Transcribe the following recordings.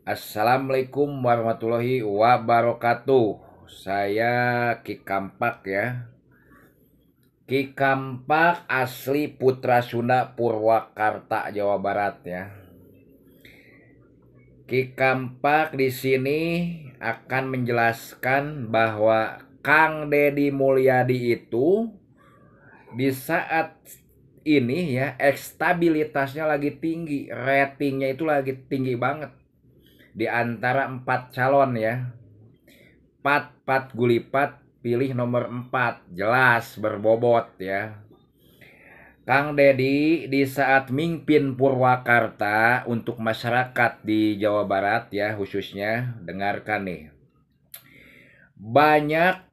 Assalamualaikum warahmatullahi wabarakatuh. Saya Ki Kampak ya. Ki Kampak asli Putra Sunda Purwakarta, Jawa Barat ya. Ki Kampak di sini akan menjelaskan bahwa Kang Deddy Mulyadi itu di saat ini ya ekstabilitasnya lagi tinggi, ratingnya itu lagi tinggi banget di antara 4 calon ya. Pat Gulipat pilih nomor 4, jelas berbobot ya. Kang Deddy di saat mimpin Purwakarta untuk masyarakat di Jawa Barat ya khususnya, dengarkan nih. Banyak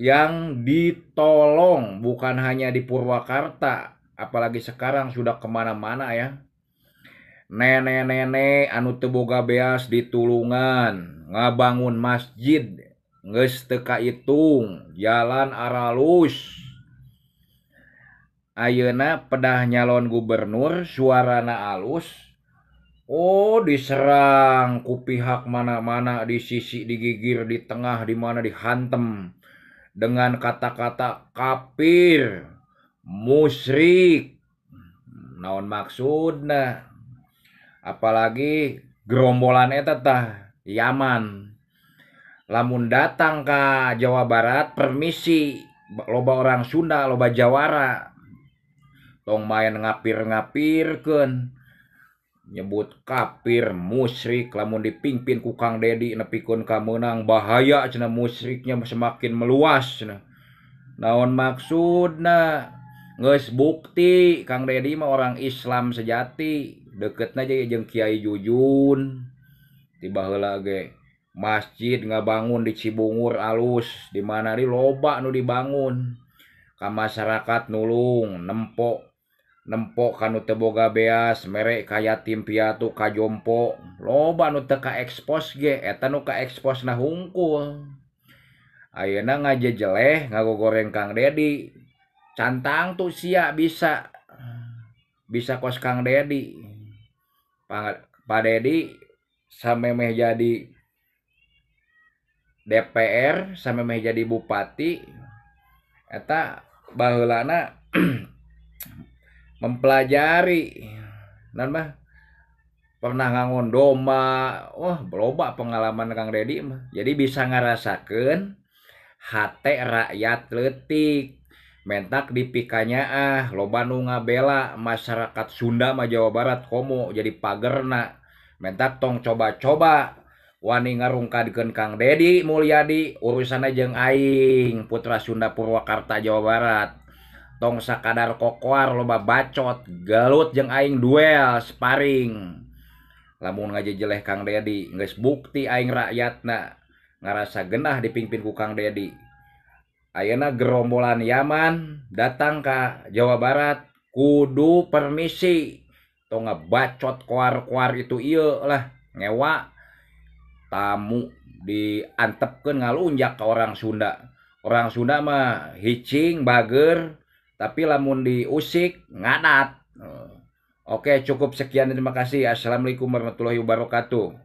yang ditolong bukan hanya di Purwakarta, apalagi sekarang sudah kemana-mana ya. Nenek-nenek anu teu boga beas di Tulungan ngabangun masjid geus teu kaitung, jalan aralus. Ayeuna pedah nyalon gubernur suarana alus. Oh, diserang ku pihak mana-mana, di sisi, digigir, di tengah, di mana dihantem dengan kata-kata kafir, musyrik. Naon maksudna? Apalagi gerombolan eta tah Yaman. Lamun datang ke Jawa Barat permisi, loba orang Sunda, loba Jawara, tong main ngapir-ngapirkeun, nyebut kafir, musyrik. Lamun dipimpin ku Kang Deddy nepikeun ka meunang, bahaya cenah, musyriknya semakin meluas cenah. Naon maksudna? Geus bukti Kang Deddy mah orang Islam sejati, deketna jeung Kiai Jujun. Tiba heula ge masjid ngabangun di Cibungur alus, di mana di loba nu dibangun ka masyarakat, nulung nempo kanu teu boga beas, mere ka yatim piatu, ka jompo, loba nu teu ka ekspos ge, eta nu ka eksposna hungkul. Ayeuna ngajejeleh ngagogoreng Kang Deddy, cantang tuh sia bisa kos Kang Deddy. Pak Deddy samemeh jadi DPR, samemeh jadi bupati, eta baheulana mempelajari nan mah pernah ngangon domba. Wah, loba pengalaman Kang Deddy mah. Jadi bisa ngarasakeun hate rakyat leutik. Mentak dipikanya loba nu ngabela masyarakat Sunda mah Jawa Barat komo jadi pagerna. Mentak tong coba-coba wani ngarungkadkeun Kang Deddy Mulyadi urusanna jeung aing Putra Sunda Purwakarta Jawa Barat. Tong sakadar kokoar loba bacot, galut jeung aing duel sparring. Lamun ngajejeleh Kang Deddy geus bukti aing rakyatna ngarasa genah dipimpin ku Kang Deddy. Ayeuna gerombolan Yaman datang ke Jawa Barat kudu permisi, tong ngabacot koar-koar itu ieu lah, ngewa tamu diantepkeun ngalunjak ke orang Sunda. Orang Sunda mah hicing bager, tapi lamun diusik ngadat. Oke, cukup sekian, terima kasih. Assalamualaikum warahmatullahi wabarakatuh.